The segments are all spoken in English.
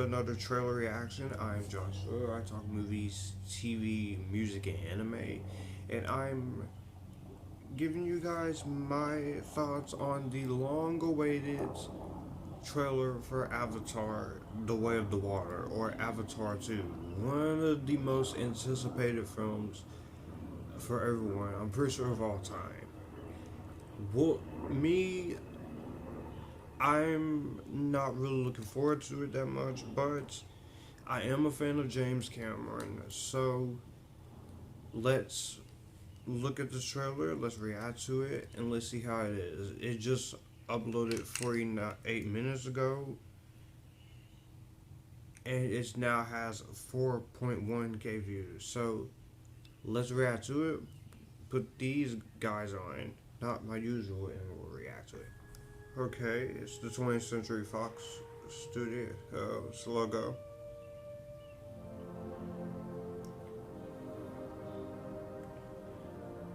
another trailer reaction. I'm Joshua. I talk movies, TV, music, and anime. And I'm giving you guys my thoughts on the long awaited trailer for Avatar The Way of the Water, or Avatar 2. One of the most anticipated films for everyone, I'm pretty sure, of all time. Well, me, I'm not really looking forward to it that much, but I am a fan of James Cameron, so let's look at this trailer, let's react to it, and let's see how it is. It just uploaded 48 minutes ago, and it now has 4.1k views. So let's react to it. Put these guys on, not my usual, and we'll react to it. Okay, it's the 20th Century Fox Studio. It's the logo.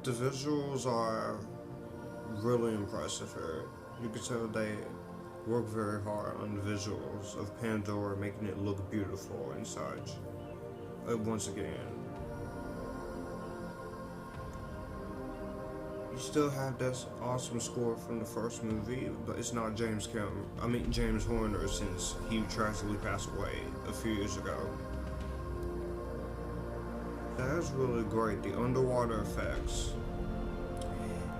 The visuals are really impressive here. You can tell they work very hard on the visuals of Pandora, making it look beautiful and such. Once again, you still have this awesome score from the first movie, but it's not James Horner, since he tragically passed away a few years ago. That's really great, the underwater effects.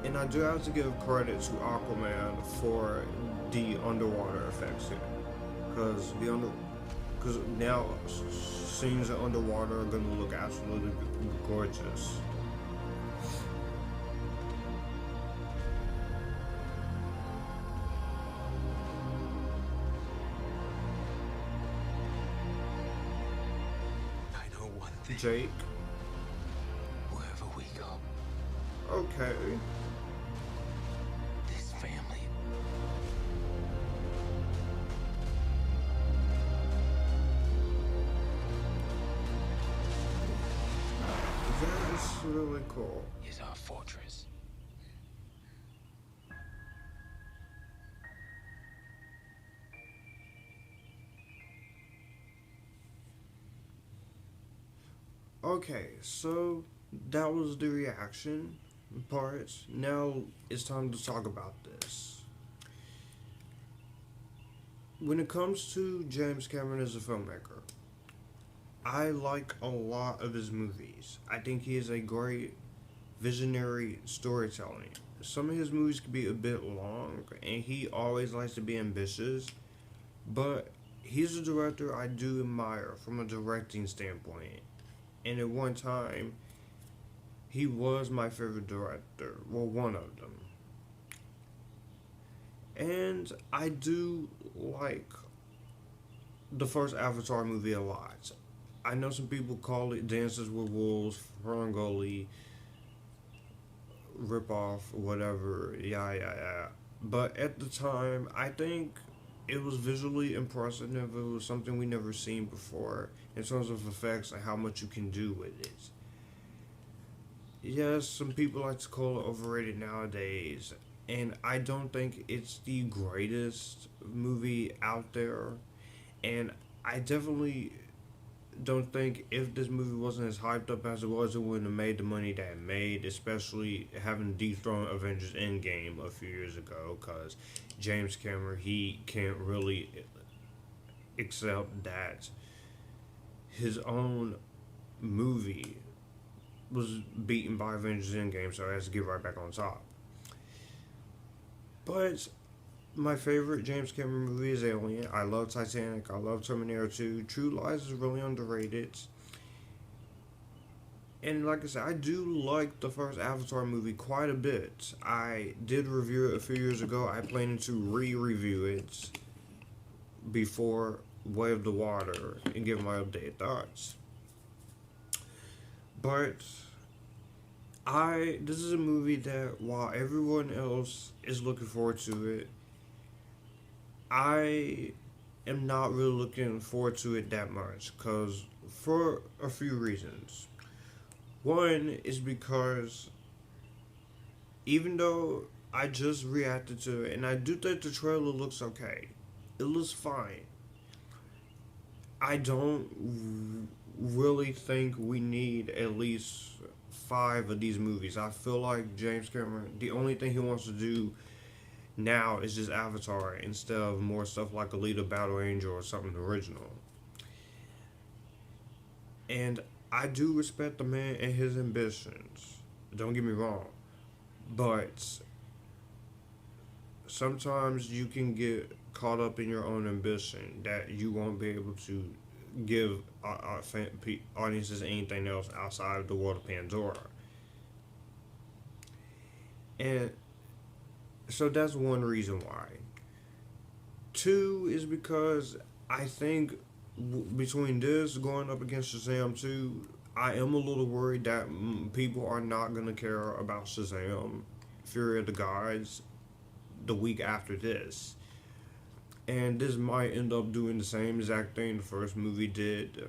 And I do have to give credit to Aquaman for the underwater effects here. Because now scenes underwater are going to look absolutely gorgeous. I know one thing. Jake. Wherever we go, Okay. this family. That's really cool. Is our fortress. Okay, so that was the reaction part. Now it's time to talk about this. When it comes to James Cameron as a filmmaker, I like a lot of his movies. I think he is a great visionary storytelling. Some of his movies can be a bit long, and he always likes to be ambitious, but he's a director I do admire from a directing standpoint. And at one time, he was my favorite director. Well, one of them. And I do like the first Avatar movie a lot. I know some people call it Dances with Wolves, Ferngully, ripoff, whatever, yeah. But at the time, I think it was visually impressive. It was something we never seen before in terms of effects and how much you can do with it. Yes, some people like to call it overrated nowadays, and I don't think it's the greatest movie out there. And I definitely don't think if this movie wasn't as hyped up as it was, it wouldn't have made the money that it made, especially having dethroned Avengers Endgame a few years ago, because James Cameron, he can't really accept that his own movie was beaten by Avengers Endgame, so he has to get right back on top. But my favorite James Cameron movie is Alien. I love Titanic. I love Terminator 2. True Lies is really underrated. And like I said, I do like the first Avatar movie quite a bit. I did review it a few years ago. I plan to re-review it before Way of the Water and give my updated thoughts. But this is a movie that, while everyone else is looking forward to it, I am not really looking forward to it that much, because for a few reasons. One is because even though I just reacted to it, and I do think the trailer looks okay, it looks fine, I don't really think we need at least 5 of these movies. I feel like James Cameron, the only thing he wants to do now is just Avatar instead of more stuff like Alita Battle Angel or something original. And I do respect the man and his ambitions. Don't get me wrong. But sometimes you can get caught up in your own ambition that you won't be able to give audiences anything else outside of the world of Pandora. And so that's one reason why. 2 is because I think between this going up against Shazam 2, I am a little worried that people are not going to care about Shazam Fury of the Gods the week after this. And this might end up doing the same exact thing the first movie did,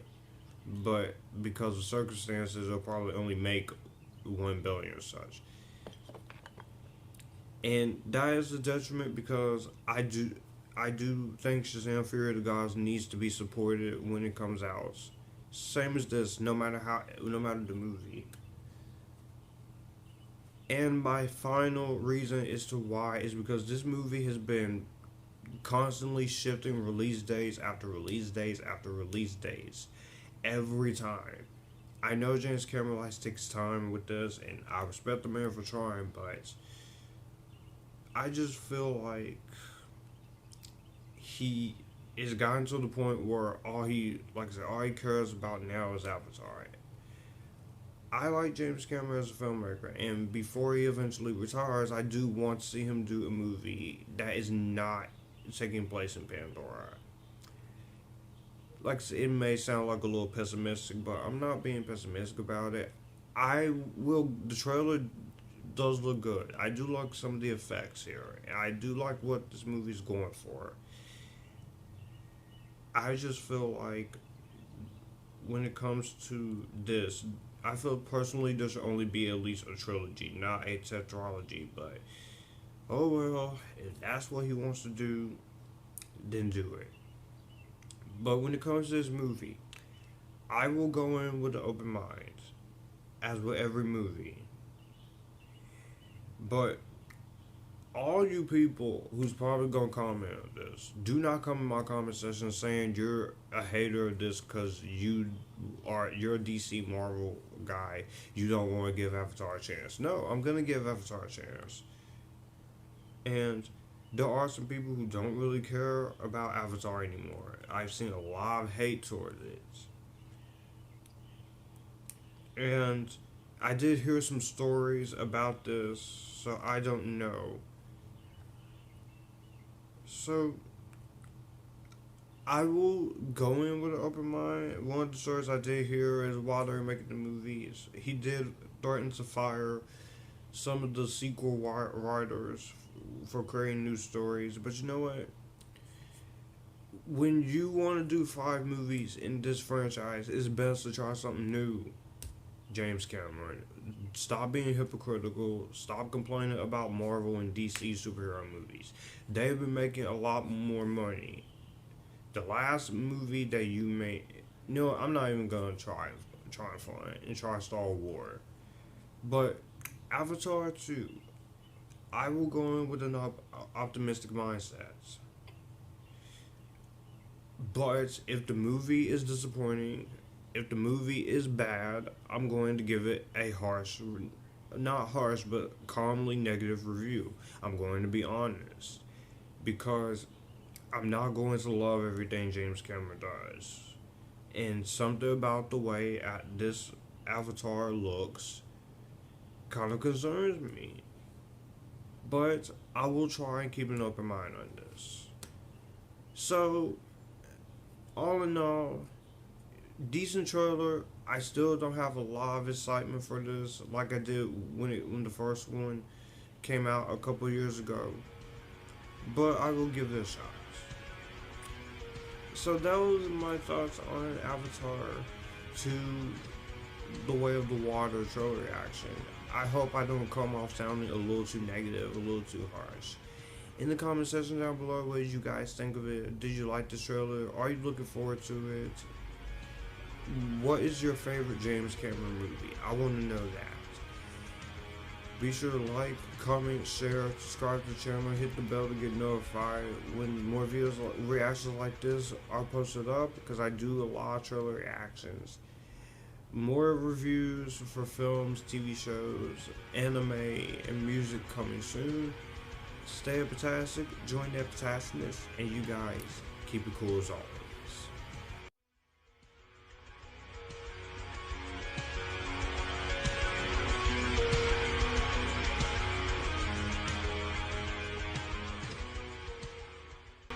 but because of circumstances, it'll probably only make $1 billion or such. And that is a detriment because I do think Shazam Fury of the Gods needs to be supported when it comes out. Same as this, no matter the movie. And my final reason as to why is because this movie has been constantly shifting release days after release days after release days. Every time. I know James Cameron likes to take his time with this, and I respect the man for trying, but I just feel like he is gotten to the point where all he cares about now is Avatar. I like James Cameron as a filmmaker, and before he eventually retires, I do want to see him do a movie that is not taking place in Pandora. Like, it may sound like a little pessimistic, but I'm not being pessimistic about it. The trailer does look good. I do like some of the effects here. I do like what this movie's going for. I just feel like when it comes to this, I feel personally there should only be at least a trilogy, not a tetralogy, but oh well, if that's what he wants to do, then do it. But when it comes to this movie, I will go in with an open mind, as with every movie. But all you people who's probably gonna comment on this, do not come in my comment section saying you're a hater of this because you're a DC Marvel guy. You don't want to give Avatar a chance. No, I'm gonna give Avatar a chance. And there are some people who don't really care about Avatar anymore. I've seen a lot of hate towards it. And I did hear some stories about this, so I don't know. So I will go in with an open mind. One of the stories I did hear is while they were making the movies, he did threaten to fire some of the sequel writers for creating new stories. But you know what? When you want to do 5 movies in this franchise, it's best to try something new, James Cameron. Stop being hypocritical. Stop complaining about Marvel and DC superhero movies. They've been making a lot more money. The last movie that you made... No, I'm not even going to try and find and try Star Wars. But Avatar 2, I will go in with an optimistic mindset. But if the movie is disappointing, if the movie is bad, I'm going to give it a not harsh, but calmly negative review. I'm going to be honest. Because I'm not going to love everything James Cameron does. And something about the way this Avatar looks kind of concerns me. But I will try and keep an open mind on this. So, all in all, decent trailer. I still don't have a lot of excitement for this like I did when the first one came out a couple years ago. But I will give it a shot. So that was my thoughts on Avatar 2, The Way of the Water trailer reaction. I hope I don't come off sounding a little too negative, a little too harsh. In the comment section down below, what did you guys think of it? Did you like this trailer? Are you looking forward to it? what is your favorite James Cameron movie? I want to know that. Be sure to like, comment, share, subscribe to the channel, hit the bell to get notified when more videos, reactions like this are posted up, because I do a lot of trailer reactions. More reviews for films, TV shows, anime, and music coming soon. Stay Epictastic, join the Epictasticness, and you guys keep it cool as always.